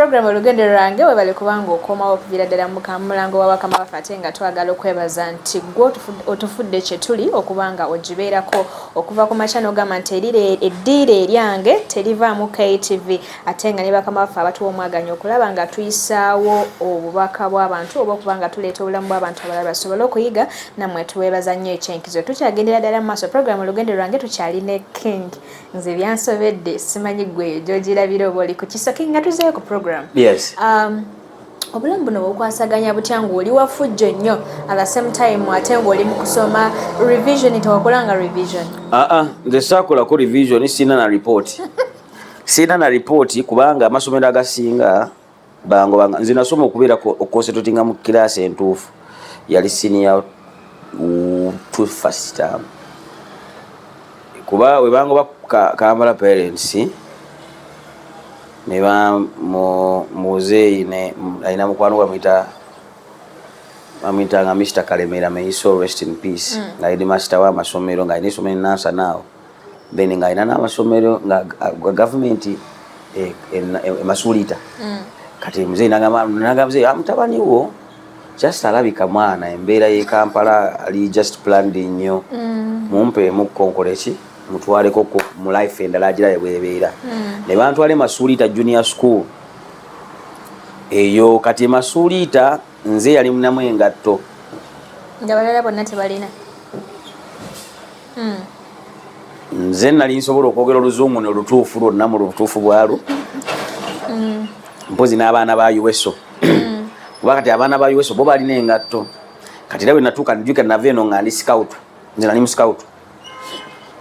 program olugendo lwange webale kubanga okomawo okuvira ddala mu Mulango wa Bakama baffe ate nga twagala okwebaza nti gwe otufudde kye tuli okubanga ogibeerako okuva ku makya n'ogamba nti eddiira eryange terivaamu KTV ate nga ne bakama baffe abatuwa omwaganya okulaba nga tuyisaawo obubaka bw'abantu oba okuba nga tuleeta obulamu bw'abantu abalala basobole okuyiga nammwe tuweebaza nnyo ekyenkizo tukyagendera ddala mu maaso program olugendo lwange tukyali ne King nze byansobedde simanyi gwe gy'ogirabira oba oli ku kiso King nga tuzeeyo ku program. Yes. Obulamu buno bukwasaganya butya ng'oli wafujjo nnyo at the same time ate ng'oli mu kusoma revision tewakolanga revision? Nze saakolako revision sina na report. Sina na report kubanga amasomero agasinga nze nasoma okubeera concentratinga mu kiraasi entuufu yali senior to first term. Kuba webango bakambala parents neba muzeeyi alina mukwano bamwita nga Mr. Kalemera, may he so rest in peace. Nga alina master w'amasomero nga alina essomero Nansa naawo then nga alina n'amasomero nga gavumenti Masuulita. Kati muzeeyi nagamba muzeeyi mutabani wo just alabika mwana embeera y'e Kampala ali just planned nnyo mumpeemu konkoleki mutwaleko mu life endala agirabe bwebeera ne bantwale Masuulita junior school eyo kati Masuulita nze yali munamu engatto nga balala bonna tebalina nze nali nsobola okwogera oluzungu nolutuufu lwonna mu lutuufu bwalo mpozi n'abaana ba USO kuba kati abaana ba USO bo balina engatto kati era bwe natuuka njuka nava eno nga ndi scout nze nali mu scout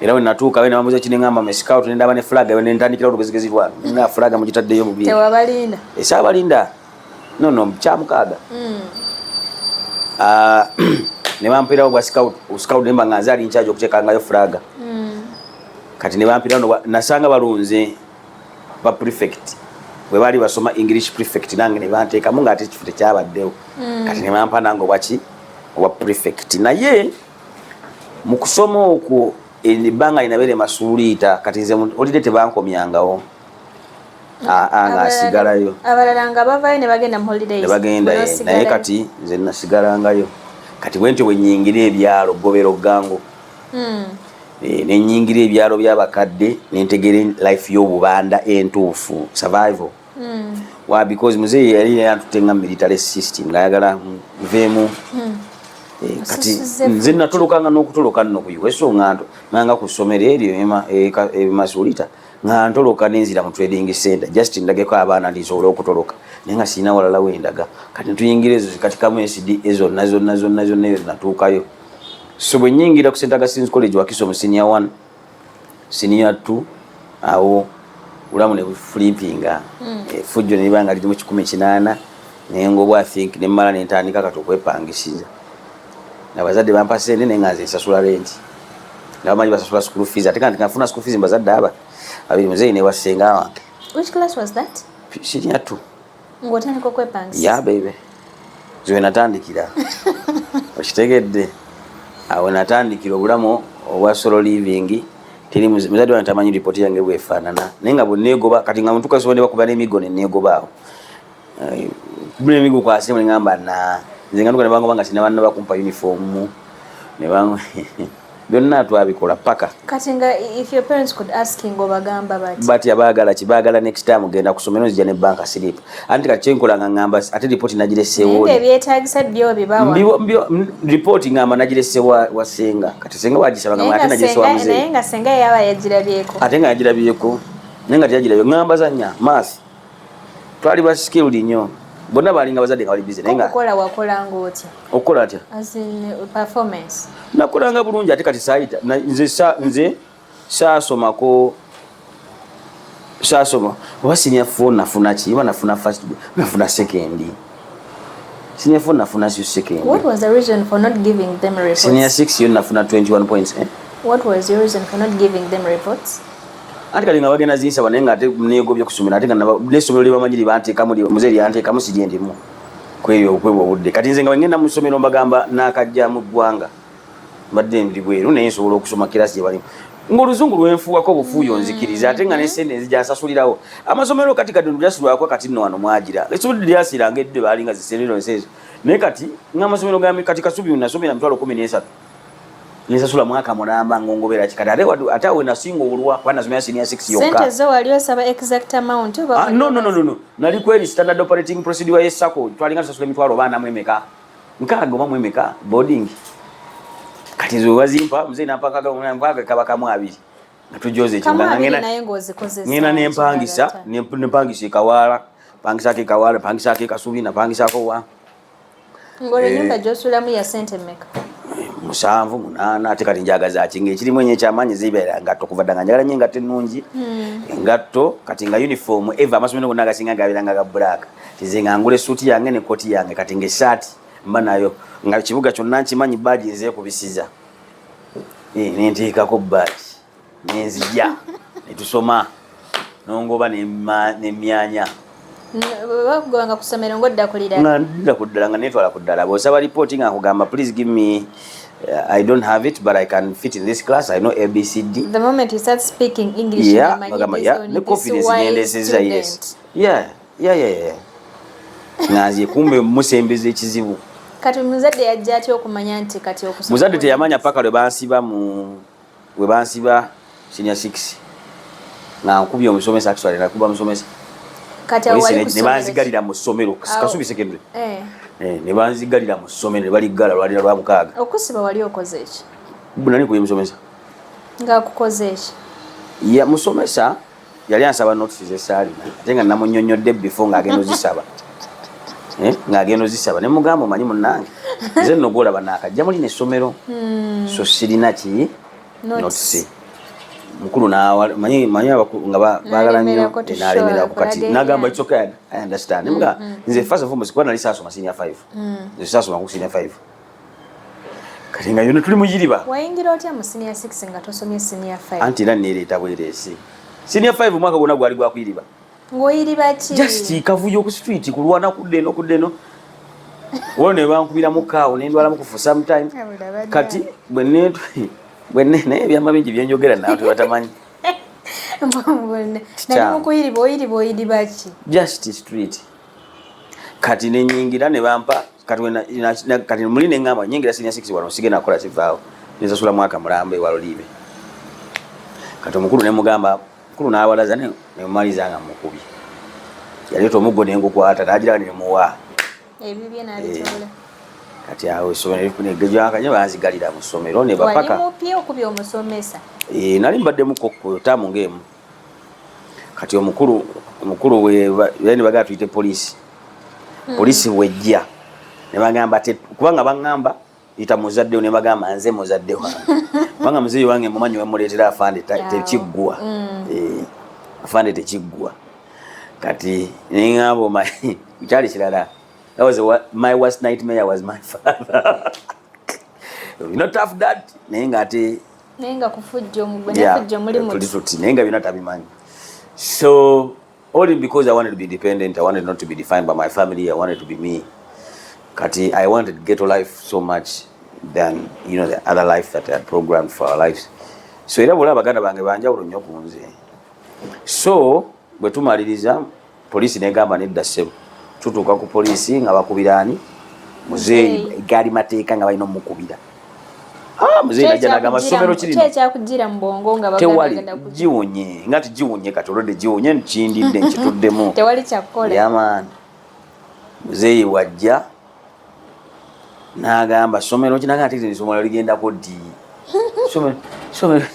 era bwe natuuka bwe nabamuza kinengamba me scout nendaba ne flag bwe nentandikira olugezigezi lwange nina flag mu gitaddeyo mu biye tewabalinda esaabalinda no kyamukaaga ne bampirawo bwa scout nemba nga nze ali incharge okutekangayo flag kati ne bampirawo nasanga balunze ba prefect bwe bali basoma English prefect nange ne banteekamu ng'ate ekifo tekyabaddewo kati ne bampa nange obwa prefect naye mu kusoma okwo ebbanga linabeere Masuulita kati nze olidde tebankomyangawo nga asigalayo abalala nga bavayo ne bagenda mu holidays ne bagenda naye kati nze nasigalangayo kati bwentyo bwe nnyingira ebyalo gobero gango ne nnyingira ebyalo by'abakadde nentegera life y'obubanda entuufu survival because muzeeyi yali yantutenga military system ng'ayagala nveemu kati nze natolokanga n'okutoloka nno ku USO nganga ku ssomero eryo Masuulita nga ntoloka nenzira mu trading center just ndageko abaana ndisobole okutoloka naye nga sirina walala wendaga kati ntuyingira ezo zikatikamu SD ezo zonna ezo natuukayo so bwe nnyingira ku St. Augustine's College Wakiso mu senior 1 senior 2 awo ulamu ne flippinga fujjo ne libanga liri mu 18 nengobwa think ne mmala nentandika kati okwepangisiza abazadde bampa sente naye nga nze nsasula renti nga bamanyi basasula school fees ate kandi nafuna school fees mbazadde abiri muzeeyi ne wasenga wange. Which class was that? Senior 2. Ng'otandika okwepangisa? Yeah baby. Zwe natandikira. Okitegedde. Awo natandikira obulamu obwa solo living teri muzadde wange tamanyi report yange bwefaanana naye nga bwenneegoba kati nga muntu kasobole bakuba n'emigo ne neegobaawo kubula emigo kwase ne ngamba nze nga ne bangoba nga sina banna bakumpa uniform ne bango byonna twabikola paka kati nga if your parents could ask ng'obagamba bati abaagala kibaagala next time genda kusomero nzija ne banka slip anti kati kyenkola nga ngamba ate report nagireseewo ebyetaagisa byo bibawa report ngamba nagireseewo wasenga kati senga wagisaba nga ate nagireseewo muzeeyi naye nga senga yaba yagirabyeko ate nga yagirabyeko naye nga teyagirabye ngamba zanya math twali ba skilled nnyo bonna balinga bazadde nga bali busy naye nga okukola wakolanga otya okukola atya as in performance nakolanga bulungi ate kati saayita nze saasomako oba senior 4 nafuna ki oba nafuna first nafuna second senior 4 nafuna second. What was the reason for not giving them reports? Senior 6 yo nafuna 21 points What was your reason for not giving them reports? Ati kali nga bagenda zinsaba naye nga ate neegobye kusomera ate nga n'essomero lye bamanyi libanteekamu muzeeyi yanteekamu sigendimu kweyo okwebwa obudde kati nze nga ngenda mu ssomero mbagamba n'akajja mu ggwanga mbadde ndi bweru naye nsobola okusoma kirasi gye balimu ng'oluzungu lwenfuwako obufuuyo nzikiriza ate nga n'essente nzijansasulirawo amasomero kati kati ndyasulwako kati nno wano mwagira esomero lyasiranga edde baalinga zisenero nseezo naye kati ng'amasomero kati Kasubi nasomera emitwalo 13 nensasula mwaka mulamba ngongobera kikati ate awe nasinga obulwa kuba nasomera senior 6 yokka sente zo wali osaba exact amount no nali kweri standard operating procedure y'essako twalinga tusasula emitwalo 4 mu emeka nkaaga oba mu emeka boarding kati zo wazimpa mzee nampanga mpaka kabakamu abiri ngatujoze ekinganga ngena nempangisa ekawala pangisa ke kawala pangisa ke Kasubi na pangisa ko wa ngore nyumba josulamu ya sente meka 7 8 ate kati njagaza kinge ekiri mwenye kyamanyi zibeera ngatto kuvadanga njagala nyenga tenungi ngatto kati nga uniform eva amasomero gonna gasinga gabiranga ga black tizenga ngule suit yange ne koti yange kati nge shirt mba nayo nga kibuga kyonna nkimanyi badge nze kubisiza nenteekako badge nenzija netusoma nongoba nemyanya bakuganga ku ssomero ng'odda kulira nga kuddala nga netwala kuddala bw'osaba report nga nkugamba please give me I don't have it but I can fit in this class I know ABCD the moment you start speaking English ne confidence nyendeseza yes yeah nazi kumbe musembeze ekizibu kati muzadde yajja atya okumanya nti kati okusoma muzadde teyamanya paka lwe bansiba senior 6 nga nkubye omusomesa actually nakuba musomesa kati awali kusomero ne banzigalira mu ssomero Kasubi secondary ne banzigalira mu ssomero ne baligala lwalira lwa mukaaga okusiba wali okoze eki nani kuye musomesa nga kukoze eki ya musomesa yali ansaba notices esali ate nga namunnyonnyodde before ng'agenda ozisaba ng'agenda ozisaba ne mugamba omanyi munnange nze nno gwolaba naakajja muli n'essomero so sirina ki notice mukulu manyi nga baagala nnyo n'alemerako kati n'agamba it's okay I understand nga nze first of all kuba nali saasoma senior 5 nze saasoma ku senior 5 kati nga yonna tuli muyiriba wayingira otya mu senior 6 nga tosomye senior 5 anti era neereeta bwereesi senior 5 omwaka gwonna gwali gwakuyiriba ng'oyiriba ki just kavuyo ku street kulwana kudde eno wona ne bankubira mu kaawo ne ndwala mukufu sometime kati bwe naye ebyama bingi byenjogera nawe tebatamanyi nali mukuyiriba oyiriba ki just street kati nenyingira ne bampa kati muli neŋŋamba nyingira senior 6 wano sige nakola kivaawo nensasula mwaka mulamba ewaloliibe kati omukulu nemugamba mukulu n'awalaza nemumaliza nga mukubi yaleeta omuggo nengukwata nagiraga nemuwa ebibye nabitola kati awo essomero negejwakanye banzigalira mu ssomero ne bapaka wali mupya okubya omusomesa nali mbaddemu taamu ng'emu kati omukulu ne bagala tuyite poliisi poliisi wejja ne bagamba kubanga baŋŋamba yita muzaddewo ne bagamba nze muzadde wange kubanga muzeeyi wange mumanyi wemuleetera afande tekiggwa afande tekiggwa kati neŋŋamba kyali kirala that was my worst nightmare was my father you not have that naye nga ate naye nga kufujja omugwe nefujja muli muti naye nga byonna tabimanyi so only because I wanted to be independent I wanted not to be defined by my family I wanted to be me kati I wanted ghetto life so much than the other life that I had programmed for our lives so era bwolaba baganda bange banjawulo nnyo ku nze so bwe tumaliriza poliisi negamba nedda ssebo tutuuka ku poliisi nga bakubiraani muzeeyi gaali mateeka nga balina omukubira muzeeyi najja nagamba ssomero kirinoekyakugira mu bwongo nga tewali giwunye nga tigiwunye kati olwedde giwunye nkindidde nkituddemu tewali kyakukola yamaani muzeeyi wajja n'agamba ssomero kinaga ate essomero ligendako ddi ssomero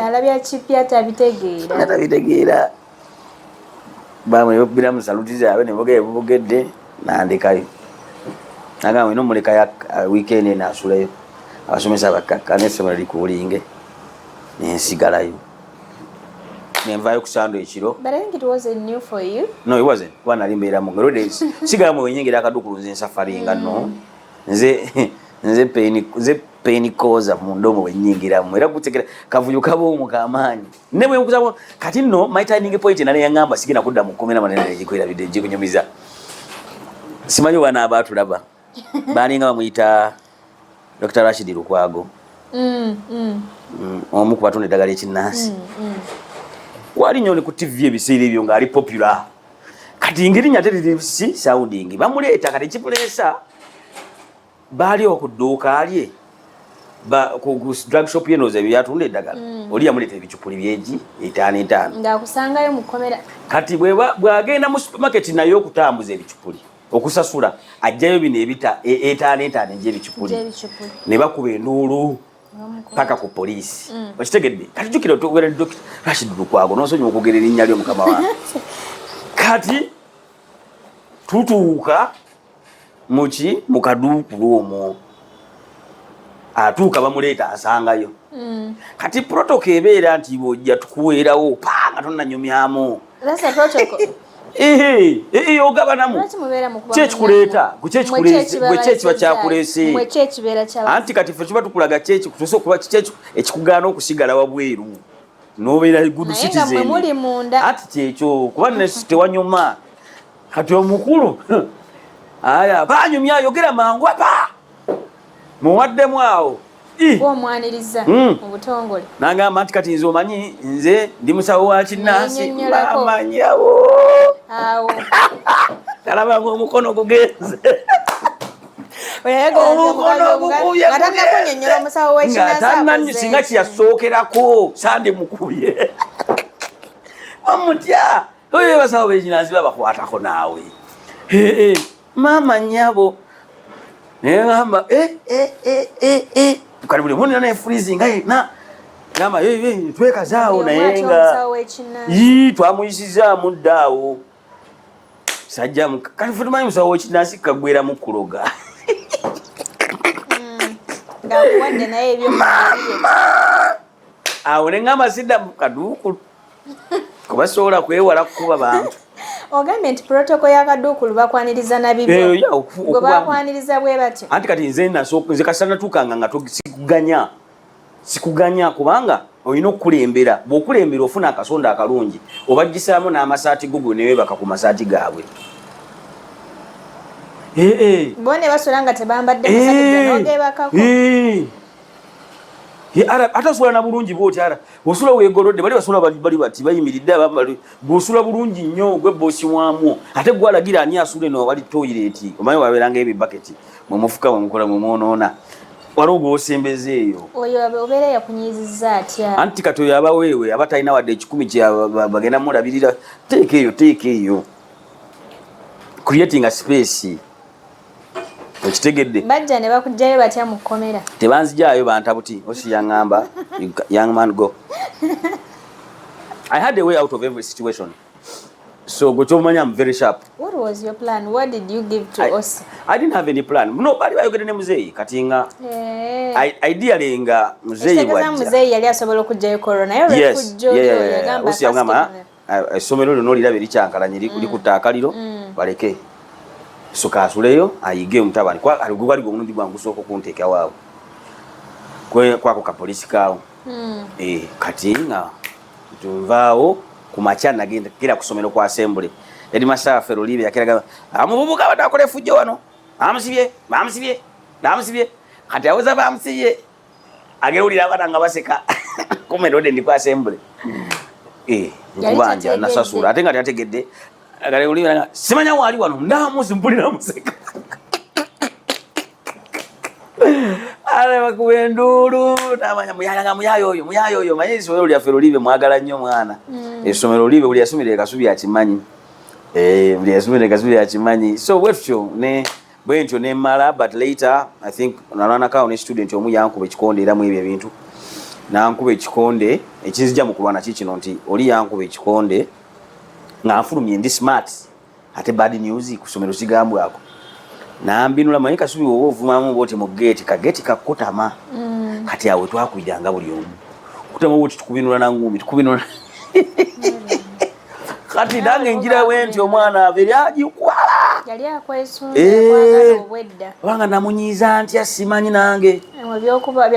alabya kipya tabitegeera bamwebiramu saluti zaabe nebogedde nandekayo nagamba ino mulekayo weekend nasulayo abasomesa bakakka n'essomero likuulinge nensigalayo nenvayo ku sando ekiro no it wasn't kuba nali mbeeramu ngerode sigalamu wenyengera akadukulu nze nsafaringa no nze pain koza mundomo wenyingiramu era kutegera kavuyo kaboomu kamaanyi ne bwe nkusaba kati nno my turning point nale yangamba sigina kudda mu 10 manene ejikwera bide jikunyumiza simanyi wana abatulaba baninga bamuyita Dr. Rashid Lukwago omu ku batunda eddagala ekinnansi wali nnyo ne ku TV ebiseera ebyo ng'ali popular kati ngeri ate si sounding bamuleeta kati kipuleesa baali ku dduuka lye ku drug shop ye nooza byatunda eddagala oli yamuleeta ebicupuli byegi 5 ng'akusangayo mu kkomera kati bw'agenda mu supermarket naye okutambuza ebicupuli okusasula ajjayo bino ebita 5 egy'ebicupuli ne bakuba enduulu paka ku poliisi okitegedde kati jjukira otubeera Dr. Rashid Lukwago n'osonyiwa okwogera erinnya lyo mukama wange kati tutuuka mu kaduukulu omwo atuuka bamuleeta asangayo kati protoko ebeera nti bw'ojja tukuweerawo nga tonnanyumyamu ogabanamu kyekikuleeta gwe kyekiba kyakuleese anti kati ffe kiba tukulaga kyekikutuusa okuba ekikugaana okusigala wabweru n'obeera good citizen anti kyekyo kuba tewanyuma kati omukulu aya banyumya ayogera mangu apa muwaddemu awo omwaniriza obutongole nangamba nti kati nze omanyi nze ndi musawo wa kinnansi bamanyawo awo talabanga omukono gugenze singa kyeyasookerako sande mukubye bamutya oyo basawo bekinansi babakwatako naawe mama nyabo ngamba kali buli muntu naye freezing na ngamba twekazaawo naye nga twamuyisizaamu ddaawo sajjamu kali fe tumanyi musawo w'ekinnansi kagwera mu kuloga awo ne ngamba sidda mu kaduukulu kuba sobola kwewala kukuba bantu ogambye nti protoko y'akaduukulu bakwaniriza na bibyo gwe bakwaniriza bwe bati anti kati nze kasanatuukanga nga sikuganya kubanga olina okukulembera bw'okulembera ofuna akasonda akalungi obaggisaamu n'amasaati gugu newebaka ku masaati gaabwe bo ne basola nga tebambadde masaati nogebakako ate osula na bulungi bwoti ara osula wegolodde bali basula bali bati bayimiridde abambali gwosula bulungi nnyo gwe boosi wamu ate gwalagira ani asule no bali toilet omanyi waberanga ebibaketi mumufuka mukola mumwonoona waliwo gwosembeze eyo oyo obeera yakunyiizizza atya anti kati oyo abaweewe abatalina wadde 10 kyabagenda mulabirira teeka eyo creating a space okitegedde bajja ne bakugjayo batya mu kkomera tebanzijaayo bantabuti osi yaŋŋamba young man go I had a way out of every situation so gwe kyomanya I'm very sharp. What was your plan? What did you give to us? I didn't have any plan. No, bali bayogedde ne muzeeyi kati nga ideally nga muzeeyi bwajja muzeeyi yali asobola okujjayo corona yo yagamba osi yaŋŋamba essomero lino oliraba erikyankalanye likutta akaliro baleke so kasuleyo ayige omutabani gwali gwomundi gwangu sooka okunteeka waabwe kwako kapolisi kaawo kati nga nvaawo ku makya nagenda kira ku ssomero kwa assembly eri masaa Ferolibe yakiraga amububuka batakola effujjo wano bamusibye kati awoza bamusibye agewulira abana nga baseka kumerode ndi kwa assembly nkubanja nasasula ate nga tyategedde agewulira simanya wali wano ndamuzi mpulira museka ale bakubenduulu namanya muyayo oyo manyi essomero lya Ferolibe mwagala nnyo mwana essomero libe buli yasomera ekasubi akimanyi buli yasomera ekasubi akimanyi so bwetyo ne bwentyo ne mala but later I think nalwana kawo ne student omu yankuba ekikonde era mu ebyo ebintu nankuba ekikonde ekinzija mu kulwana kikino nti oli yankuba ekikonde nga nfulumye ndi smart ate bad news ku ssomero sigambwako nambinula manyi kasubi wowe ovumamu boti mu gate kageti kakutama kati awe twakwidanga buli omu kutama boti tukubinula na ngumi tukubinula kati dange njira wenti omwana averi ajikwala yali akwesunda obwedda banga namunyiza ntya simanyi nange byokuba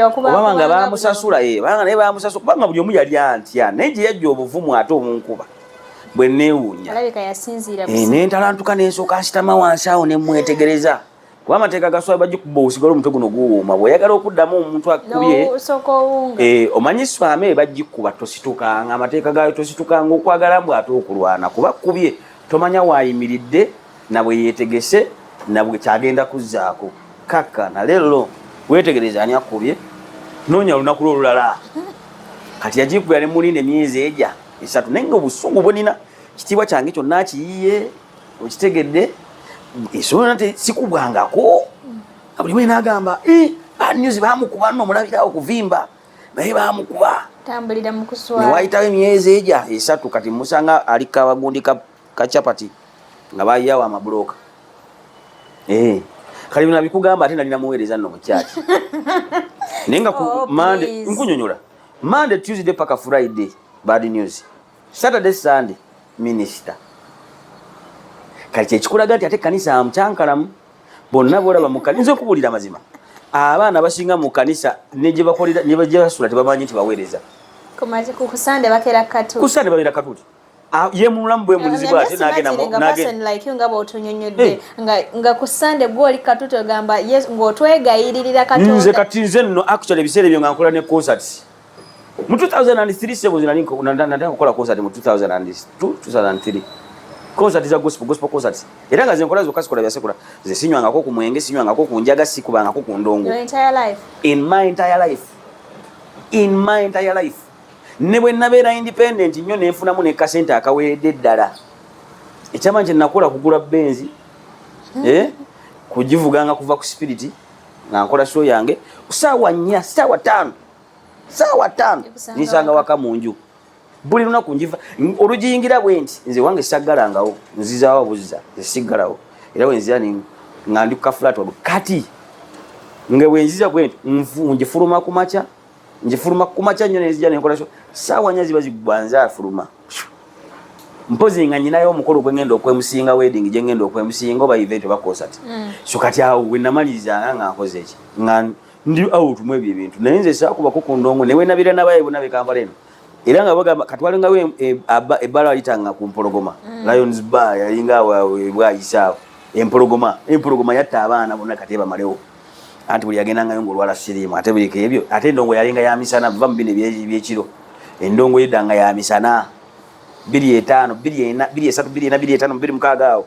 nga bamusasula banga naye bamusasula banga buli omu yali antya naye gye yajja obuvumu ate omunkuba bwe neewuunya alabika yasinziira nentalantuka nensooka nsitama wansi awo ne mwetegereza kuba amateeka gaswala bagikuba osigala omutwe guno guwuuma bw'oyagala okuddamu omuntu akubye omanyi swame bagikuba tositukanga amateeka gayo tositukanga okwagala mbw ate okulwana kuba kubye tomanya waayimiridde nabwe yeetegese nabwe kyagenda kuzzaako kakkana leero weetegereza ani akubye noonya lunaku lwolulala kati yagikubya ne mulinde emyezi ejja 3 naye nga obusungu bwenina kitiibwa kyange kyonna kiyiye okitegedde esobola nate sikubwangako buli mwe n'agamba bad news baamukuba nno omulabirawo okuvimba naye baamukuba newayitawo emyezi ejja 3 kati musanga ali kabagundi ka chapati nga bayiyawo amabulooka kali bino bikugamba ate nali namuweereza nno mu kyaki naye nga Monday nkunyonyola Monday Tuesday paka Friday bad news Saturday Sunday minister kali kyekikulaga nti ate kanisa amukyankalamu bonna bolaba mu kanisa okubulira mazima abaana basinga mu kanisa ne gye bakolera ne gye basula tebamanyi nti baweereza ku Sunday babeera katuuti ye mulamu bwe mulizibwa ate nga ku Sunday gwoli katuuti ogamba ng'otwegayiririra Katonda nze kati nze nno actually ebiseera ebyo nga nkola ne concerts mu 2003 sebozi nataka kukola concert mu 2003 concert za gospel concerts era nga zenkola zokka zikola bya sekula ze sinywangako ku mwenge sinywangako ku njaga sikubangako ku ndongo in my entire life ne bwe nabeera independent nnyo nenfunamu ne kasente akaweredde ddala ekyamanyi kyenakola kugula benzi kugivuganga kuva ku spirit nga nkola show yange kusaawa 4 saawa 5 nisanga waka mu nju buli lunaku njiva olugiyingira bwe nti nze wange saggalangawo nzizaawo buzza zisiggalawo era wenzira nga ndi ku kafulaati wagulu kati nga bwenziza bwe nti njifuluma ku makya nnyo nenzija nenkola show saawa 4 ziba zigwanza afuluma mpozi nga nyinayo omukolo gwe ngenda okwemusinga wedding gye ngenda okwemusinga oba event oba concert so kati awo we namaliriza nga nkoze eki nga ndi out mu ebyo ebintu naye nze saakubako ku ndongo ne we nabira nabaye bonna bekambala eno era nga bagamba kati walingawo ebbala walitanga ku mpologoma Lions Bar yalinga bwayisaawo empologoma yatta abaana bonna kati bamalewo anti buli yagendangayo ng'olwala siriimu ate buliko ebyo ate endongo yalinga ya misana biva mu bino ebyekiro endongo yeddanga ya misana 25 24 23 24 25 26 awo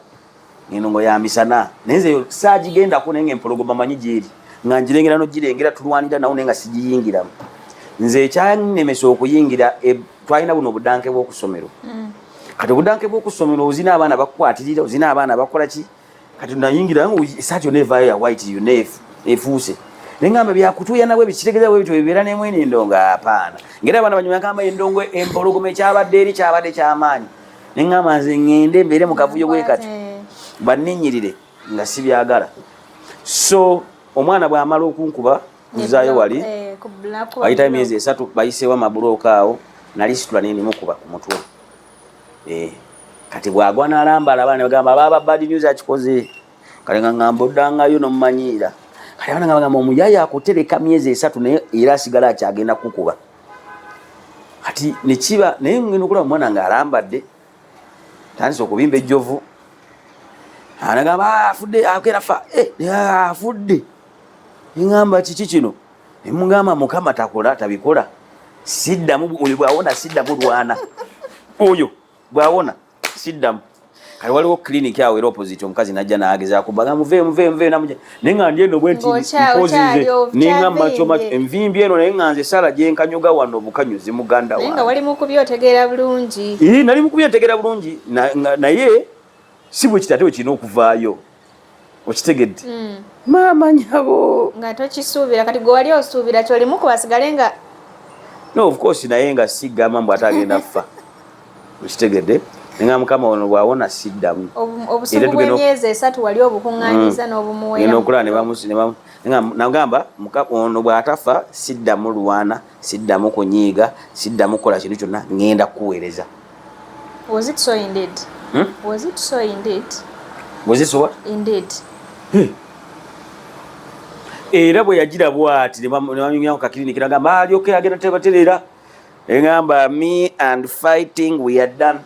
endongo ya misana naye nze saagigendako naye ng'empologoma manyi gyeri nga njirengera nogirengera tulwanira nawo naye nga sigiyingiramu nze ekyannemesa okuyingira twalina buno obudanke bw'okusomero kati obudanke bw'okusomero ozina abaana bakukwatirira ozina abaana bakola ki kati nayingira esaati yonna evaayo ya white yonna efuuse naye ngamba byakutuuya nabwe bikitegeeza bwe bityo bibeera n'emwene endongo apaana ngera abaana banyuma yakamba endongo empologoma ekyabadde eri kyabadde kyamaanyi naye ngamba nze ŋŋende mbeere mu kavuyo bwe kati banninnyirire nga sibyagala so omwana bw'amala okunkuba kuzaayo wali ayita emyezi 3 bayiseewo amabulooka awo nali situla nendimukuba ku mutwe kati bwagwa n'alambala abaana bagamba baba bad news akikoze kale nga ngamba oddangayo nomumanyiira kale abaana bagamba omuyaya akutereka myezi 3 naye era asigala akyagenda kukuba kati nekiba naye ngenda okulaba omwana nga alambadde tandisa okubimba ejjovu anagamba afudde akerafa afudde ngamba kiki kino nemugamba mukama takola tabikola siddamu oyo bwawona siddamu lwana oyo bwawona siddamu kali waliwo clinic awo era opposite omukazi najja naagezaako baga muve namuja naye nga ndi eno bwe nti mpozize nengamba kyomacho envimbi eno naye nga nze sala gyenkanyuga wano obukanyuzi muganda wange nga wali mukubya otegeera bulungi nali mukubya otegeera bulungi naye si bwe kitate we kirina okuvaayo okitegedde maama nyabo nga tokisuubira kati gwe wali osuubira kyolimu kubasigale nga no of course naye nga sigamba mbu ate agenda ffa okitegedde nenga mukama ono bwawona siddamu obusungu bw'emyezi 3 wali obukuŋŋaanyiza n'obumuweera nagamba ono bw'atafa siddamu lwana siddamu kunyiiga siddamu kukola kintu kyonna ŋŋenda kukuweereza. Was it so indeed? Was it so indeed? Was it so what? Indeed. Era bwe yagira bwati ne bamuyingira ku kaklinikira agamba alyoke agenda tebaterera engamba me and fighting we are done.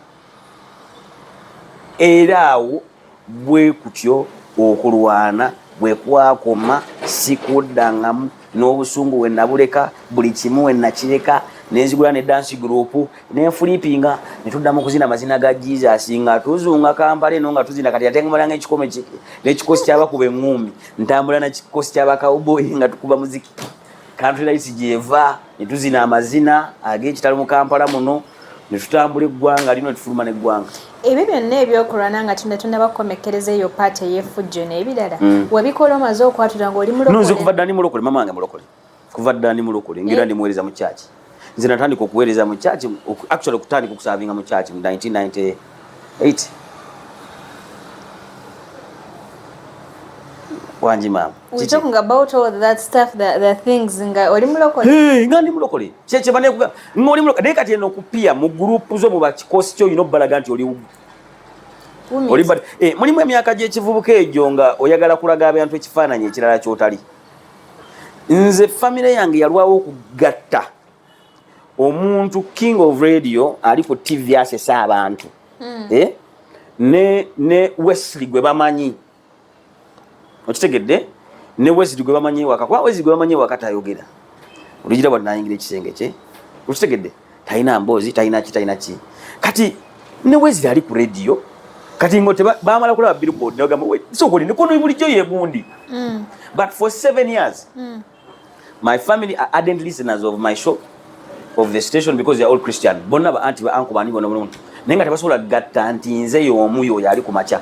Era awo bwe kutyo okulwana bwe kwakoma sikuddangamu n'obusungu we nabuleka buli kimu we nakireka nenzigula ne dance group nenfulipinga ne tuddamu kuzina amazina ga Jesus nga tuzunga Kampala eno nga tuzina kati yatengemalanga ekikome n'ekikosi ky'abakuba eŋŋumi ntambula na kikosi ky'abakawboy nga tukuba muziki country lights gyeva ne tuzina amazina ag'ekitalo mu Kampala muno ne tutambula eggwanga lino ne tufuluma n'eggwanga. Ebyo byonna ebyokulwana nga tunnabakomekereza eyo paati ey'effujjo n'ebirala wabikola omaze okwatula ng'oli mulokole? Nze kuva ddani mulokole, mama wange mulokole, kuva ddani mulokole ngira ndi muweereza mu kyaki. Nze natandika okuweereza mu kyaki, actually okutandika okusavinga mu kyaki mu 1998. Wanji mama. We're talking about all that stuff, the things nga oli mulokole. Nga ndi mulokole. Kye bane kuga ngoli mulokole. Naye kati eno kupia mu group zo mu bakikosi kyo ino balaga nti oli oli bad mulimu emyaka gy'ekivubuka egyo nga oyagala kulaga abantu ekifaananyi ekirala kyotali. Nze family yange yalwawo okugatta omuntu king of radio ali ku TV asesa abantu. Ne Wesley gwe bamanyi. Okitegedde ne Wesley gwe bamanyi waka kwa Wesley gwe bamanyi wakati ayogera oligira bwa nayingira ekisenge kye okitegedde talina mboozi talina ki kati ne Wesley ali ku radio kati ngote baamala kulaba billboard ne bagamba so kuli nikono bulijjo yegundi but for 7 years my family are ardent listeners of my show of the station because they are all Christian bonna ba anti ba uncle bani bona bona nenga tebasobola gatta anti nze y'omu yo yali ku macha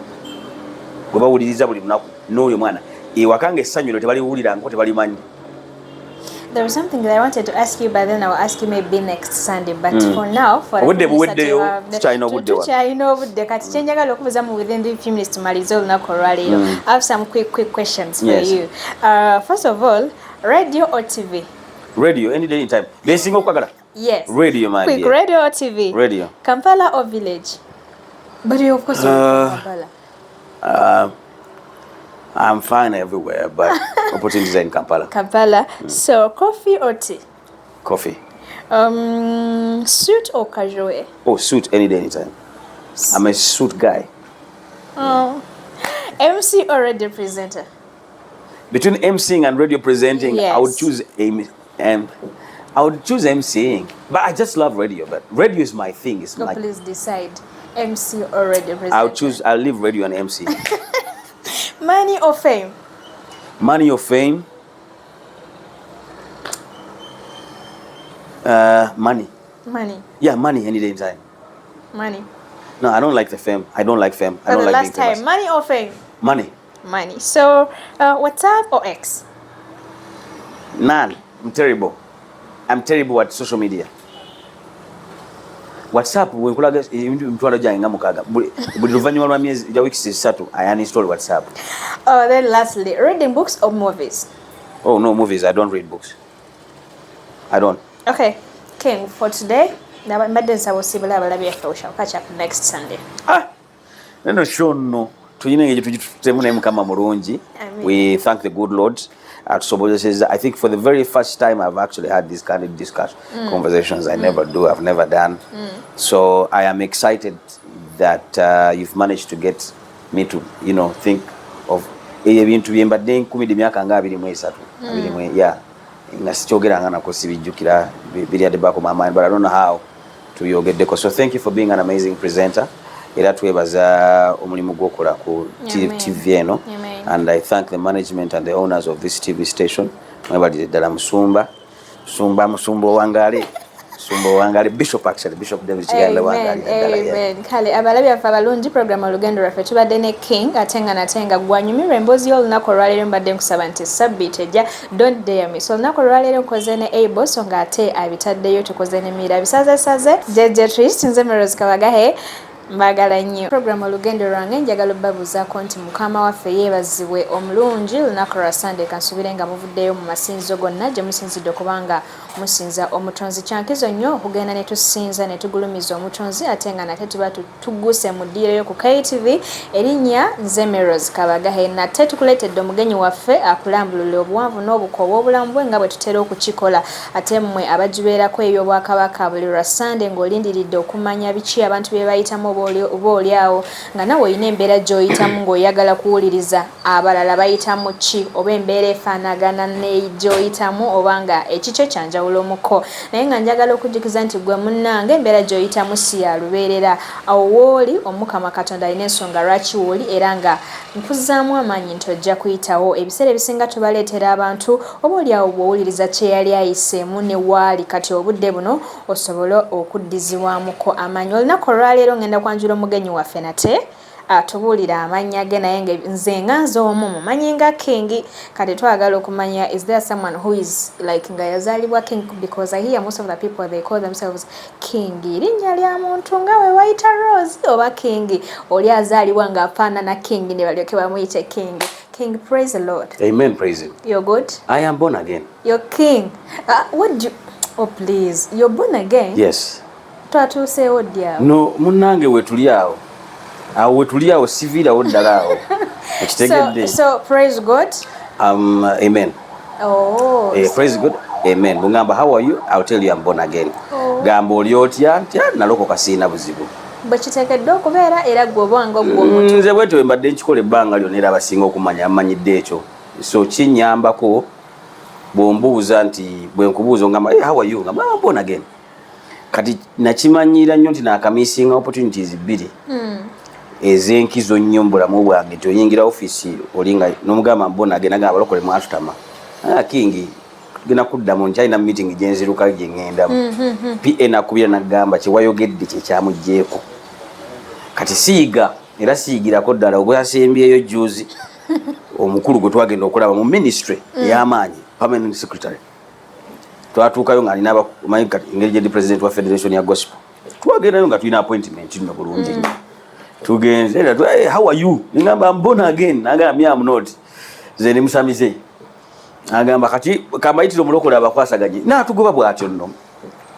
gwe bawuliriza buli lunaku n'oyo mwana ewakanga essanyu tebaliwulira ngo tebalimanyi. There was something that I wanted to ask you, but then I'll ask you maybe next Sunday. But for now, for China budde kati kyenjagala okubuuza mu within the few minutes tumalize olunaku olwaleero. I have some quick questions for you. First of all, radio or TV? Radio, any day in time. Besinga okwagala? Yes. Radio, my dear. Radio or TV? Radio. Kampala or village? But you of course Kampala. I'm fine everywhere, but opportunities are in Kampala. Kampala. So, coffee or tea? Coffee. Suit or casual? Oh, suit any day, anytime. I'm a suit guy. Oh. MC or radio presenter? Between MCing and radio presenting, yes. I would choose MCing. But I just love radio. But radio is my thing. It's my. Please decide, MC or radio presenter. I'll leave radio and MC. Money or fame? Money or fame? Money. Money. Yeah, money any day in time. Money. No, I don't like the fame. I don't like fame. I don't like being famous. Last time, money or fame? Money. Money. So, WhatsApp or X? None. I'm terrible. I'm terrible at social media. WhatsApp wenkulaga mtwalo jange nga mukaga buli luvannyuma lwa myezi ya weeks 3 I uninstall WhatsApp. Then lastly, reading books or movies? Oh no, movies. I don't read books. I don't. Okay, King, for today, mbadde nsaba osibula abalabi yaffe we shall catch up next Sunday. Neno show no tuyine ngeje tujitutemu naye mukama mulungi. We thank the good Lord. Soboza says, I think for the very first time I've actually had these kind of conversations. I never do. I've never done. So I am excited that you've managed to get me to, think of ebintu byembadde nkumidde emyaka nga 23. Yeah. Nga sikyogera nako sibijjukira biri at the back of my mind, but I don't know how to yogeddeko. So thank you for being an amazing presenter. Era twebaza omulimu gwokola ku TV eno. And I thank the management and the owners of this TV station. Mwebali ddala Musumba Wangale. Bishop David Chiganda Wangale. Amen. Kale abalabi afa balungi program olugendo lwaffe tubadde ne King atenga natenga gwanyumirwa emboozi y'olunaku olwaleero mbadde nkusaba nti sabbiiti ejja don't dare miss. Olunaku olwaleero nkoze ne Able so nga ate abitaddeyo tukoze ne Mira bisaze Jeje Trist nze Rose Kabagahe. Mbagala nnyo program olugendo lwange njagala obbabuuzaako nti mukama waffe yeebazibwe omulungi lunaku lwa Sunday kansubire nga muvuddeyo mu masinzo gonna gye musinzidde okubanga musinza omutonzi kyankizo nnyo okugenda ne tusinza ne tugulumiza omutonzi ate nga nate tuba tugguse mu ddiiro yo ku KTV erinnya nze Rose Kabagahe nate tukuleetedde omugenyi waffe akulambulula obuwanvu n'obukoowa obulamu bwe nga bwe tutera okukikola ate mmwe abagibeerako eby'obwakabaka buli lwa Sunday ng'olindiridde okumanya biki abantu bye bayitamu oboolyawo nga nawe olina embeera gy'oyitamu ng'oyagala kuwuliriza abalala bayitamu ki oba embeera efaanagana n'egyoyitamu oba nga ekikyo kyanjawulo omuko naye nga njagala okujjukiza nti gwe munnange embeera gy'oyitamu si ya lubeerera awo wooli omukama katonda alina ensonga lwaki wooli era nga nkuzaamu amaanyi nti ojja kuyitawo ebiseera ebisinga tubaleetera abantu oba oliawo bw'owuliriza kye yali ayiseemu ne waali kati obudde buno osobole okuddizibwamuko amaanyi olunaku olwaleero ngenda kwanjula omugenyi waffe nate atubuulira amannya ge naye nze nga nze omu mumanyi nga King kati twagala okumanya is there someone who is like nga yazaalibwa King because I hear most of the people they call themselves King linnya lya muntu nga we wayita Rose oba King oli azaalibwa nga afaanana King ne balyoke bamuyite King. King, praise the Lord. Amen, praise him. You're good? I am born again. You're King. What do you... Oh, please. You're born again? Yes. Twatuuseewo ddi awo? No, munnange wetuli awo. Awo wetuli awo siviirawo ddala awo. Ekitegedde. So, praise God. Amen. Oh. Praise God. Amen. Bungamba, how are you? I'll tell you I'm born again. Oh. Gamba oli otya ntya nalokoka siina buzibu. Bwekiteekeddwa okubeera era gwe obwanga ogw'omuntu. Nze bwetyo bwe mbadde nkikola ebbanga lyonna era abasinga okumanya amanyidde ekyo. So kinnyambako bw'ombuuza nti bwe nkubuuza ngamba how are you? Ngamba I'm born again. Kati nakimanyiira nnyo nti naakamisinga opportunities bbiri. Ez'enkizo nnyo mu bulamu bwange nti oyingira ofiisi olinga n'omugamba mbona agenda gamba balokole mwatutama. King gena kuddamu nkyalina meeting gye nziruka gye ŋŋendamu. PA nakubira n'agamba kye wayogedde kye kyamuggyeko. Kati siiga era siigirako ddala ogwe yasembyeyo juzi omukulu gwe twagenda okulaba mu ministry ey'amaanyi permanent secretary. Twatuukayo nga alina abamanyi engeri gye ndi president wa federation ya gospel. Twagendayo nga tulina appointment nno bulungi nnyo. Tugenze hey, how are you? Ngamba I'm born again. Ngamba I'm not. Ze nimusamize. Ngamba kati kamayitiro mulokole abakwasaganye. Na tugoba bwatyo nno.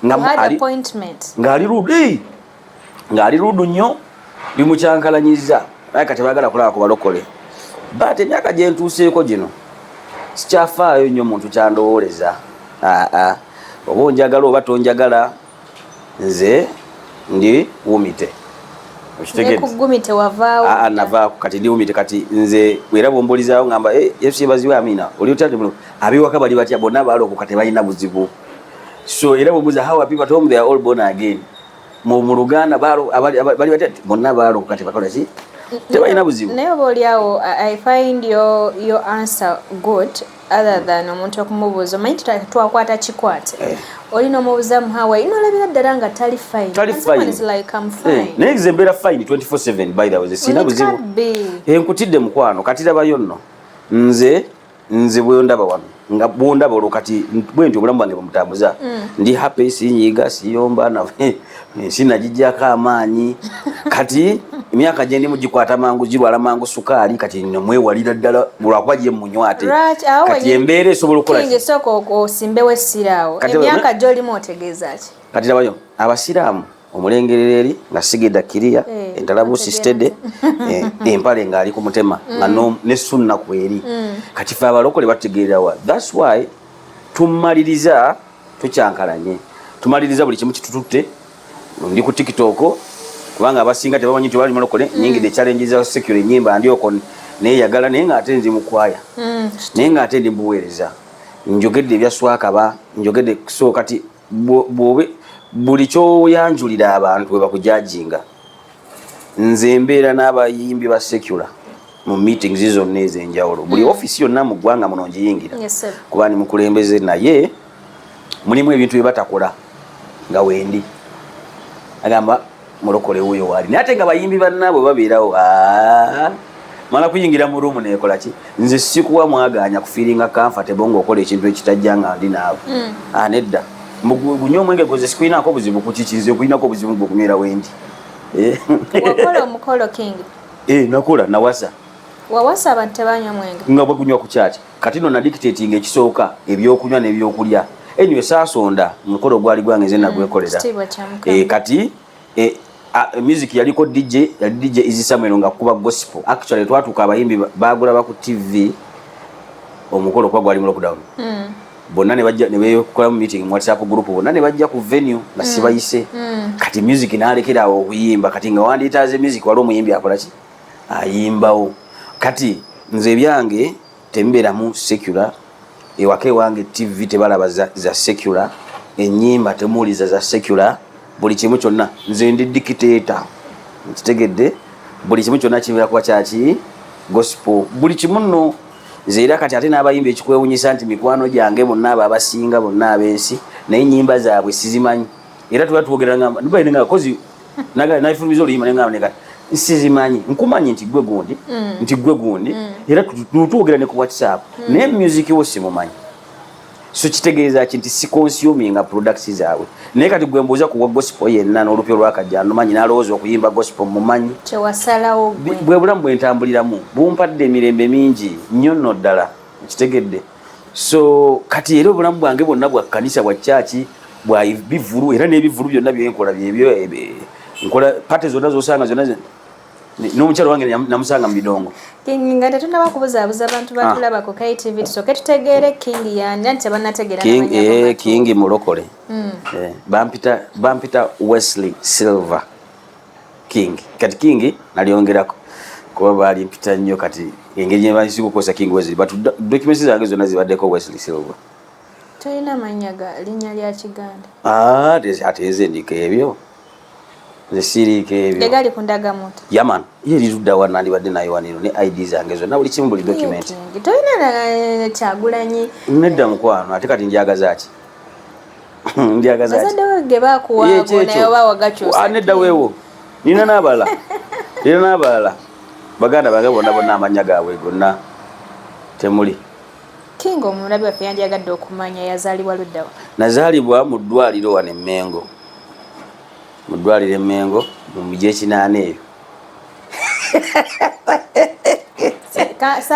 Ngamba ali appointment. Ngali rude. Ngali rudu nnyo bimucyankalanyiza. Naye kati bagala kulaba ku balokole. But emyaka gye ntuuseeko gino sikyafaayo nnyo muntu kyandowooleza. Oba onjagala oba tonjagala nze ndi wumite. Nekugumite wavaawo. Navaawo kati ndi wumite kati nze era bw'ombuulizaawo ngamba Yesu yebaziwe amina oli otadde muno abiwaka bali batya bonna baalokoka tebalina buzibu. So era bw'ombuuza how are people at home they are all born again. Mu Luganda bali batya bonna baalokoka tebakola ki tebalina buzibu. Naye oba oliawo I find your answer good other than omuntu okumubuuza omanyi twakwata kikwate olina omubuuzamu hawa inolabira ddala nga tali fine. Naye nze mbeera fine 24/7 by the way siina buzibu. Nkutidde mukwano kati labayo nno nze bwondaba wano nga bwondaba olwo kati bwe nti obulamu bwange bumutambuza ndi happy sinyiga siyomba na sinagijjako amaanyi kati emyaka gye ndi mugikwata mangu girwala mangu sukaali kati nno mwewalira ddala lwakuba gye munywate kati embeera esobola okukola King soko osimbewo essiraawo emyaka gy'olimu otegeeza ki kati labayo abasiraamu omulengerero eri nga sigeda kiriya entalabuusi stede empale ng'ali ku mutema nga ne sunna kweri kati fe abalokole batutegeererawa. That's why tumaliriza tukyankalanye tumaliriza buli kimu kitututte ndi ku TikTok kubanga abasinga tebamanyi nti bali mulokole nyingide challenges za secure nyimba ndioko neyagala naye nga ate ndi mukwaya naye nga ate ndi mbuweereza njogedde ebyaswaka ba njogedde so kati bwobe buli kyoyanjulira abantu bwe bakujajinga nze mbeera n'abayimbi ba secular mu meetings zonna ez'enjawulo buli office yonna mu ggwanga muno ngiyingira kuba ni mukulembeze naye mulimu ebintu bye batakola nga wendi agamba mulokole wuyo wali naye ate nga bayimbi bannaabwe babeerawo mala kuyingira mu ruumu neekola ki nze sikuwa mwaganya kufiiringa comfortable ng'okola ekintu ekitajja nga ndi naawe nedda gunywa omwenge gwoze sikulinako buzibu kukikinze okulinako obuzibu gwokunywera wendi. Wakola omukolo King? Nakola nawasa. Wawasa abantu tebanywa mwenge? Nga bagunywa ku kyaki kati no na dictating ekisooka ebyokunywa n'ebyokulya anyway saasonda mukolo gwali gwange nze nagwekolera kati music yaliko DJ Easy Samuel nga kuba gospel actually twatuuka abayimbi bagula ba ku TV omukolo kwa gwali mu lockdown bonna ne bajja ne bekola mu meeting mu WhatsApp group bonna ne bajja ku venue nga sibayise kati music n'alekera awo okuyimba kati nga wandiyitaze music wali omuyimbi akola ki ayimbawo kati nze ebyange tembeeramu secular ewaka ewange TV tebalaba za secular ennyimba temuwuliza za secular buli kimu kyonna nze ndi dictator nkitegedde buli kimu kyonna kibeera kuba kyaki gospel buli kimu nno nze era kati ate n'abayimba ekikwewunyisa nti mikwano gyange bonna abo abasinga bonna ab'ensi naye ennyimba zaabwe sizimanyi era tuba twogeranga nubainenga kozi nayifulumiza oluyimba nenga sizimanyi nkumanyi nti gwe gundi era tutwogera ne ku WhatsApp naye music wo simumanyi so kitegeeza ki nti si consuming products zaabwe naye kati gwe mbuuza ku gospel yenna n'olupyo lwakajja nomanyi n'alowooza okuyimba gospel mumanyi kyewasalawo bwe bulamu bwentambuliramu bumpadde emirembe mingi nnyo nno ddala kitegedde so kati era obulamu bwange bwonna bwa kkanisa bwa chachi bwa bivulu era n'ebivulu byonna byenkola byebyo nkola pate zonna zosanga zonna n'omukyalo wange namusanga mu bidongo nga tetunaba kubuzaabuza abantu batulaba ku KTV tusooke tutegeere King yani nti bannategeera King mulokole bampita Wesley Silver King kati King nalyongerako kuba baali mpita nnyo kati engeri gyebansi kukosa King Wesley but documents zange zonna zibaddeko Wesley Silver tolina mannya ga linnya lya Kiganda ate ezendika ebyo zesirike ebyo legali kundagamuta yaman yeri rudda wana ndibadde nayo wanino ne ID zange zonna buli kimu buli document tolina Kyagulanyi nedda mukwano ate kati njagaza ki njagaza ki bazadde ge bakuwa nayo bawagakyusa nedda weewo nina n'abalala baganda bange bonna amanya gaabwe gonna temuli King omulabi waffe yanjagadde okumanya yazaalibwa luddawa nazaalibwa mu ddwaliro wano Emmengo mu ddwaliro Emmengo mu mujyi ekinaana eyo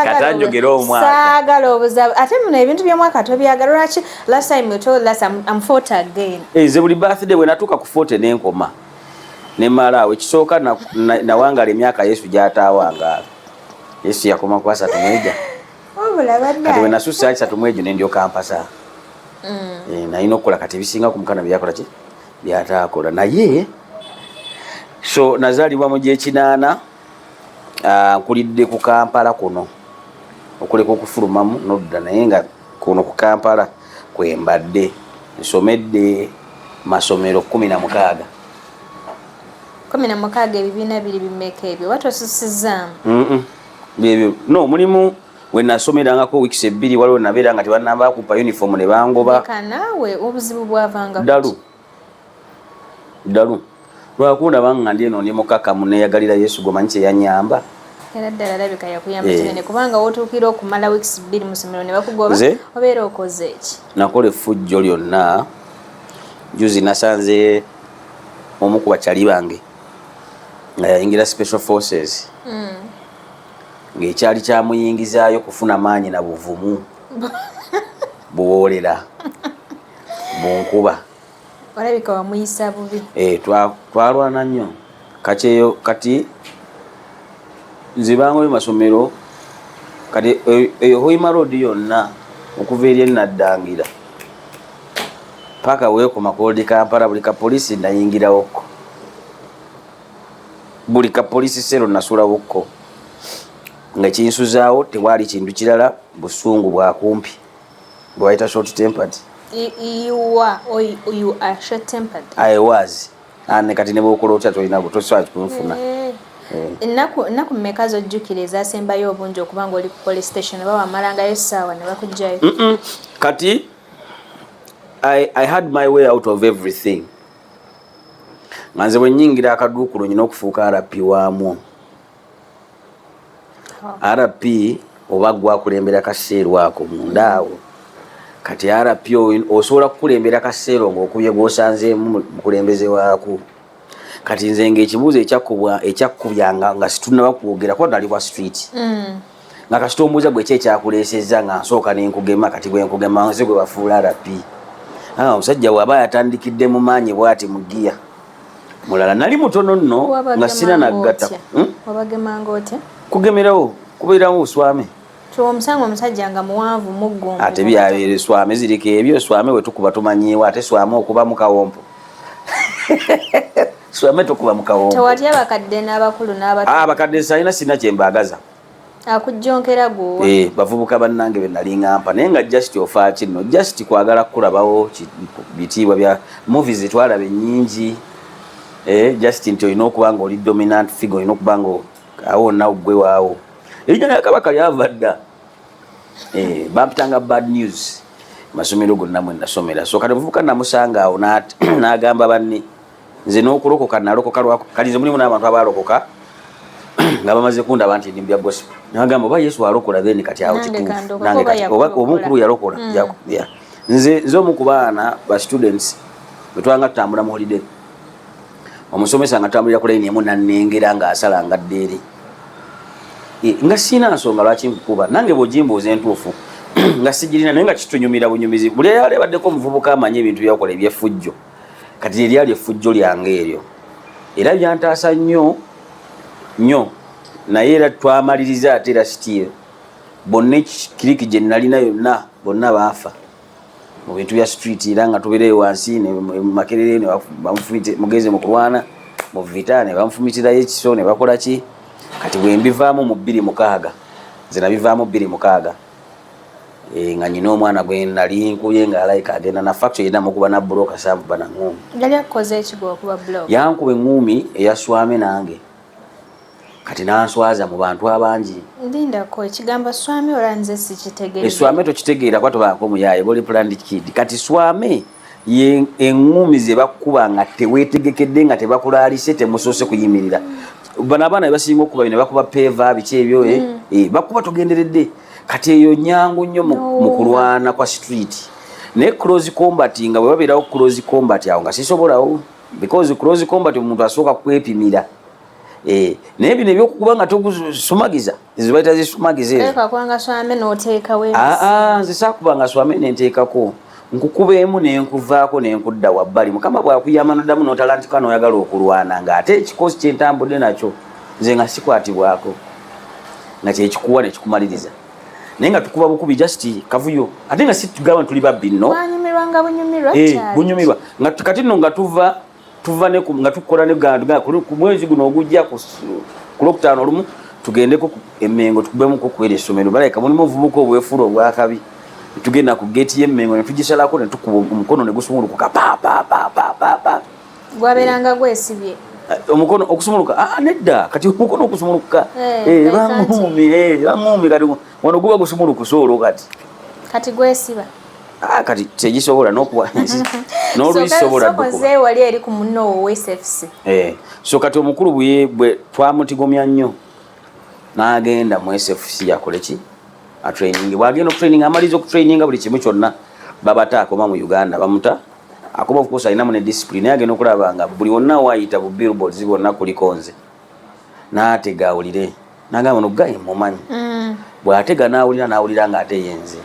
katanjogera omwaka saagala obuzabu ate muno ebintu by'omwaka tobyagala lwaki last time you told us I'm 40 again nze buli birthday bwe natuuka ku 40 n'enkoma ne malaawo ekisooka nawangala emyaka Yesu gy'ataawangaala Yesu yakoma ku 3 mweja kati bwe nasussa 3 mwejo ne ndyoka mpasa nalina okukola kati ebisinga ku mukana byakola ki byataakola naye so nazaalibwa mu gy'ekinaana nkulidde ku Kampala kuno okuleka okufulumamu nodda naye nga kuno ku Kampala kwembadde nsomedde masomero 16 ebibiina biri bimeka ebyo watosusizaamu byebyo no mulimu we nasomerangako weeks 2 waliwo nabeera nga tebannamba kupa uniform ne bangoba naawe obuzibu bwavanga ddalu lwakunda banga ndi eno ndi mukakamu neyagalira Yesu gomanyi kyeyanyamba era ddala alabika yakuyamba kinene kubanga wotuukira okumala weeks 2 mu ssomero ne bakugoba obeera okoze eki nakola effujjo lyonna juzi nasanze omu ku bakyali bange nga yayingira special forces ng'ekyali kyamuyingizaayo kufuna maanyi na buvumu buwoolera bunkuba olabika wamuyisa bubi twalwana nnyo kakyeyo kati nze bangoyo masomero kati eyo Hoima Road yonna okuva eri enaddangira paka weekoma Cold Kampala buli kapoliisi nayingirawokko buli kapoliisi sero nasuulawokko nga kinsuzaawo tewali kintu kirala busungu bwakumpi bwayita short tempered you are short tempered I was ane kati ne bokola otya tolina butoswa kunfuna naku mmeka zojjukira ezaasembayo obungi okuba nga oli ku police station oba wamalangayo essaawa ne bakugjayo kati I had my way out of everything nga nze bwe nnyingira akaduukulu nyina okufuuka RP waamu RP oba gwakulembera kaseero ako mundaawo kati RP osobola kukulembera kaseero ng'okubye gw'osanzeemu mukulembeze waako kati nze ng'ekibuuzo ekyakkubya nga situnnaba kwogera kuba nali bwa street nga kasita ombuuza gwe ekyakuleesezza nga nsooka nenkugema kati gwe nkugema nze gwe bafuula RP omusajja bw'aba yatandikidde mu maanyi bw'ati mu giya mulala nali mutono nno nga sina nagatta wabagemanga otya kugemerawo kubeeramu buswame omusango omusajja nga muwanvu muggumba ate byabeere swame ziriko ebyo swame we tukuba tumanyiiwo ate swame okuba mu kawompo swame tukuba mu kawompo tewatya abakadde n'abakulu n'abato abakadde sayina sina kyembagaza akujjonkera gwowa bavubuka bannange be nali ŋŋampa naye nga just ofaa kino just kwagala kulabawo bitiibwa bya movies zetwalaba ennyingi just nti olina okuba nga oli dominant figure olina okuba nga awo nawe gwe waawo erinnya lya kabaka lyava dda bampitanga bad news masomero gonna mwe nasomera so kati muvubuka namusanga awo n'agamba banne nze n'okulokoka nalokoka lwako kati nze mulimu n'abantu abalokoka nga bamaze kundaba nti ndi mbya gospel nagamba oba yesu alokola then kati awo kituufu nange kati oba omukulu yalokola nze omu ku baana ba students bwe twanga tutambula mu holiday omusomesa nga tutambulira ku layini emu nannengera ng'asala ngadde eri nga sina nsonga lwaki nkukuba nange bw'ogimbuuza entuufu nga sigirina naye nga kitunyumira bunyumizi buli eyali abaddeko omuvubuka amanyi ebintu byakola ebyeffujjo kati eryali effujjo lyange eryo era byantaasa nnyo naye era twamaliriza ate era sitiiro bonna ekiriki gye nalina yonna bonna baafa mu bintu bya street era nga tubeereyo wansi makerere mugeze mu kulwana mu vita ne bamufumitirayo ekiso ne bakola ki kati bwe mbivaamu mu 26 nze nabivaamu 26 nga nyina omwana gwe nali nkuye nga alayika agenda na factory yenna mukuba na broka samuba na ngumi yali akoze ekigwa okuba block yankuba engumi eyaswame nange kati nanswaza mu bantu abangi ndindako ekigambo swame olanze sikitegeera eswame tokitegeera kwa tobaako omuyaye boli planned kid kati swame ye engumi ze bakuba nga teweetegekedde nga tebakulaalise temusoose kuyimirira bano abaana bebasinga okuba ne bakuba peva biki ebyo bakuba togenderedde kati eyo nyangu nnyo mu kulwana kwa street naye close combat nga bwe babeerawo close combat awo nga sisobolawo because close combat omuntu asooka kwepimira naye bino ebyokukuba nga tokusumagiza ezo bayita zisumagiza nze saakubanga swame nenteekako nkukubeemu nenkuvaako nenkudda wabbali mukama bwakuyama noddamu notalantika noyagala okulwana nga ate ekikozi kyentambudde nakyo nze nga sikwatibwako nga kyekikuwa nekikumaliriza naye nga tukuba bukubi just kavuyo ate nga situgamba tuli babbi nno bunyumirwa nga kati nno nga tuva nga tukola neganda ku mwezi guno ogujja ku Lokutaano olumu tugendeko Emmengo tukubemuko kwera essomero baleka mulimu ovubuka obwefulo obwakabi tugenda ku gate y'Emmengo ne tugisalako ne tukuba omukono ne gusumulukuka pa gwaberanga gwesibye omukono okusumuluka nedda kati omukono okusumuluka bangumi kati wano guba gusumuluka soolo kati gwesiba kati tegisobola n'okuwa n'oluisobola sokoze wali eri ku munno wo SFC so kati omukulu bwe twamutigomya nnyo n'agenda mu SFC yakole ki training bwagenda training amaliza okutraininga buli kimu kyonna babata akoma mu Uganda bamuta akoma of course alinamu ne discipline agenda okulaba nga buli wonna wayita bu billboards bonna kuliko nze n'atega awulire n'agamba no gayi mumanyi bw'atega n'awulira nga ate yenze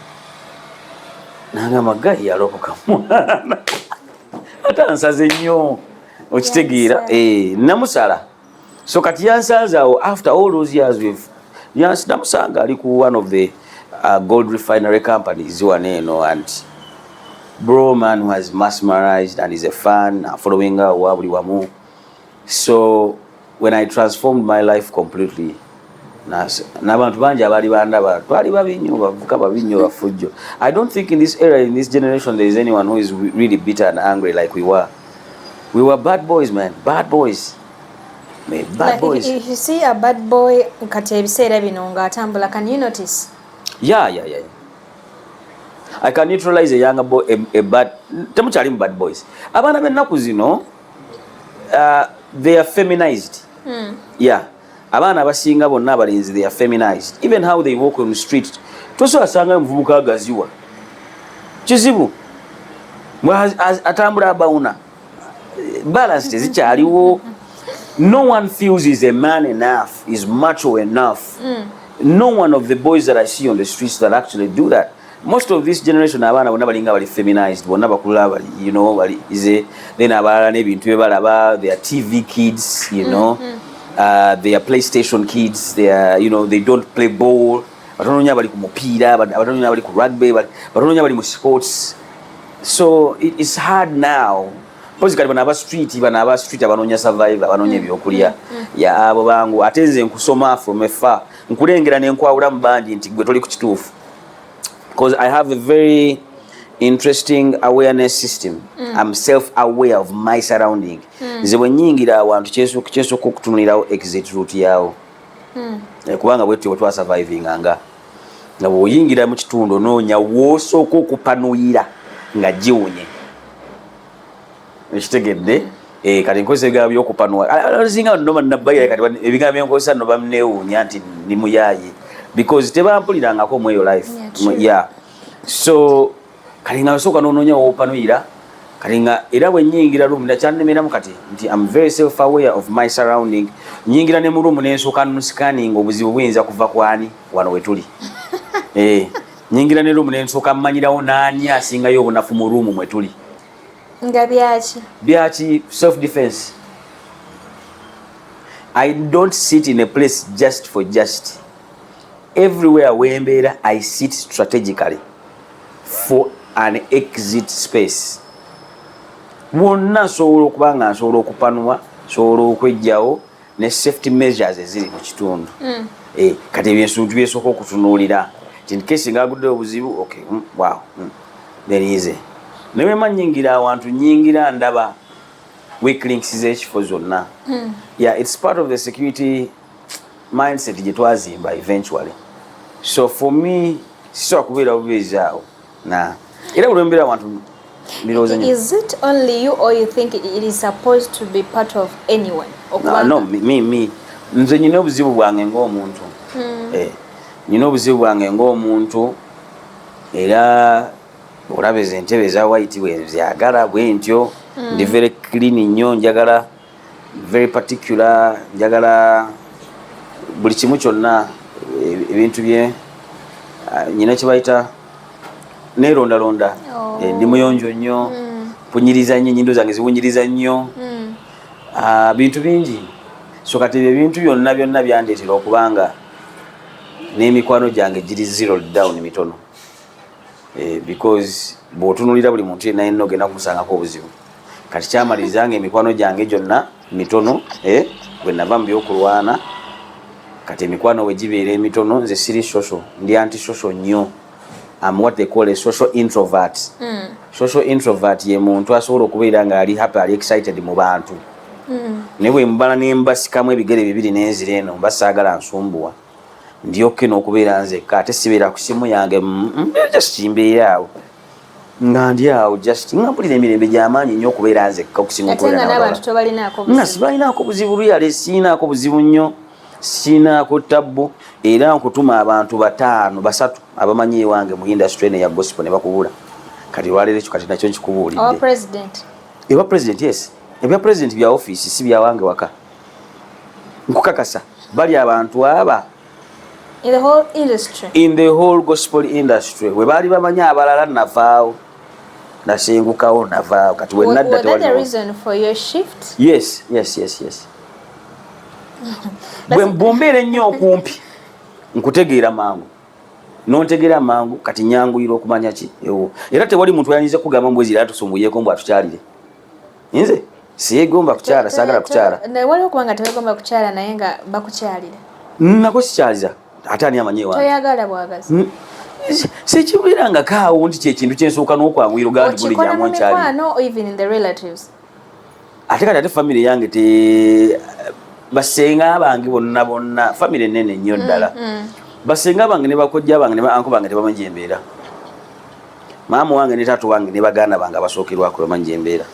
nagamba gayi yalokoka mwana atansaze nnyo okitegeera namusala so kati yansanze awo after all those years namusanga ali ku one of the gold refinery companies wano eno and bro man who has mesmerized and is a fan following her wa buli wamu so when I transformed my life completely n'abantu bangi abali bandaba twali babinyo bavuka babinyo bafujjo. I don't think in this era, in this generation, there is anyone who is really bitter and angry like we were. We were bad boys, man. Bad boys. Man, bad boys. If you see a bad boy kati ebiseera bino nga atambula, can you notice? Yeah. I can neutralize a younger boy, a bad. Temukyali bad boys. Abaana b'ennaku zino, they are feminized. Yeah. Abaana abasinga bonna abalenzi, they are feminized. Even how they walk on the street. Tosobola sanga omuvubuka agaziwa. Kizibu. Atambula abawuna. Balance tezikyaliwo. No one feels he's a man enough, is macho enough. No one of the boys that I see on the streets that actually do that. Most of this generation abana bonna balinga bali feminized, bonna bakulula bali, you know, bali ize, then abalala n'ebintu byebalaba, they are TV kids, you know. They are PlayStation kids. They are, you know, they don't play ball. batono nnyo abali ku mupiira, batono nnyo abali ku rugby, batono nnyo abali mu sports. So it's hard now. Pozi kali bana street abanoonya survivor, abanoonya ebyokulya ya abo bangu ate nze nkusoma from afar nkulengera ne nkwawula mu bandi nti gwe toli ku kituufu, because I have a very interesting awareness system. I'm self-aware of my surrounding. Nze bwe nnyingira awantu kyesooka okutunulirawo exit route yawo, kubanga bwetyo bwe twasurvivinganga nga bw'oyingira mu kitundu onoonya w'osooka okupanuyira nga giwunye. Ekitegedde kati nkozesa ebigambo by'okupanula zinga noma nabbaira kati ebigambo byenkozesa no bamneewuunya nti ndi muyaaye because tebampulirangako mu eyo life. Yeah. So kati nga osooka n'onoonya w'opanuyira kati nga era bwe nnyingira rumu nakyannemeramu kati nti I'm very self-aware of my surrounding. Nnyingira ne mu rumu n'ensooka scanning obuzibu buyinza kuva ku ani wano we tuli. Nnyingira ne rumu n'ensooka mmanyirawo n'ani asingayo obunafu mu rumu mwe tuli. Nga byaki self defense. I don't sit in a place just for just. Everywhere wembeera I sit strategically for an exit space. Wonna nsobola okuba nga nsobola okupanwa, nsobola okwejjawo ne safety measures eziri mu kitundu. Kati ebyensuntu byesooka okutunuulira nti nkesi ngaagudde obuzibu okay, wow, there is a newe manyingira awantu nyingira ndaba weak links z'ekifo zonna. Yeah, it's part of the security mindset gye twazimba eventually. So for me sisobola kubeera bubeezi awo era bulembera awantu birowooza nnyo. Is it only you or you think it is supposed to be part of anyone? No, me. Nze nyina obuzibu bwange ng'omuntu. Nyina obuzibu bwange ng'omuntu era olabeze entebe za white bwe zyagala bwe ntyo. Ndi very clean nnyo, njagala very particular, njagala buli kimu kyonna ebintu bye nyina kye bayita neerondalonda. Ndi muyonjo nnyo, mpunyiriza nnyo, ennyindo zange ziwunyiriza nnyo, bintu bingi. So kati ebintu byonna byandeetera okubanga n'emikwano gyange giri zeroed down mitono. Because bw'otunuulira buli muntu yenna yenna ogenda kumusangako obuzibu. Kati kyamalirizanga emikwano gyange gyonna mitono bwe nava mu by'okulwana. Kati emikwano we gibeera emitono, nze siri social, ndi anti-social nnyo. I'm what they call a social introvert. Social introvert ye muntu asobola okubeera nga ali happy, ali excited mu bantu. Ne bwe mbala ne mbasikamu ebigere bibiri n'enzira eno mba saagala nsumbuwa. Ndi okay n'okubeera nzekka ate sibeera ku simu yange just kimbeera awo nga ndi awo just nga mpulira emirembe gy'amaanyi nnyo okubeera nzekka okusinga okubeera n'abantu tobalinaako buzibu. Nga sibalinaako buzibu luyale, siinaako buzibu nnyo, siinaako tabbu era nkutuma abantu 5-3 abamanyi ewange mu industry eno eya gospel ne bakubula. Kati lwaleero ekyo kati nakyo nkikubuulidde. Ewa president yes. Ebya president bya office si bya wange waka. Nkukakasa bali abantu aba in the whole industry, in the whole gospel industry we bali bamanya abalala navaawo nasengukawo navaawo kati we nadda tewali. Was that the reason for your shift? Yes. Bwe mbombeera ennyo okumpi nkutegeera mangu nontegeera mangu kati nyanguyira okumanya ki era tewali muntu ayinza kugamba mbwezi era tusumbuyeko mbu atukyalire. Nze siyegomba kukyala, saagala kukyala. Waliwo kubanga tewegomba kukyala naye nga bakukyalira. Nako sikyaliza ate ani amanyi ewange. Toyagala bwagazi. Sekibeeranga kaawo nti kyekintu kyensooka n'okwanguyira ogandi buli gyamu nkyali. Okikola even in the relatives. Ate kati ate family yange te basenga bange bonna family nene nnyo ddala. Basenga bange ne bakojja bange ne anko bange tebamanyi embeera. Maama wange ne taata wange ne baganda bange abasookerwako bamanyi embeera.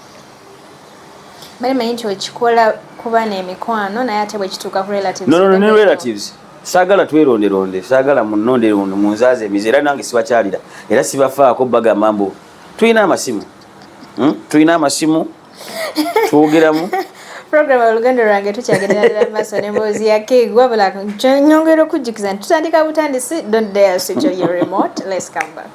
Balimanyi nti okikola kuba n'emikwano naye ate bwe kituuka ku relatives. No, relatives. Saagala tweronderonde, saagala munonderonde munzaaze emize era nange sibakyalira era sibafaako bagamba mbu tulina amasimu. Tulina amasimu twogeramu. Program olugendo lwange tukyagenderera maaso n'emboozi ya Keg wabula nyongera okujjukiza nti tutandika butandisi. Don't dare switch on your remote. Let's come back.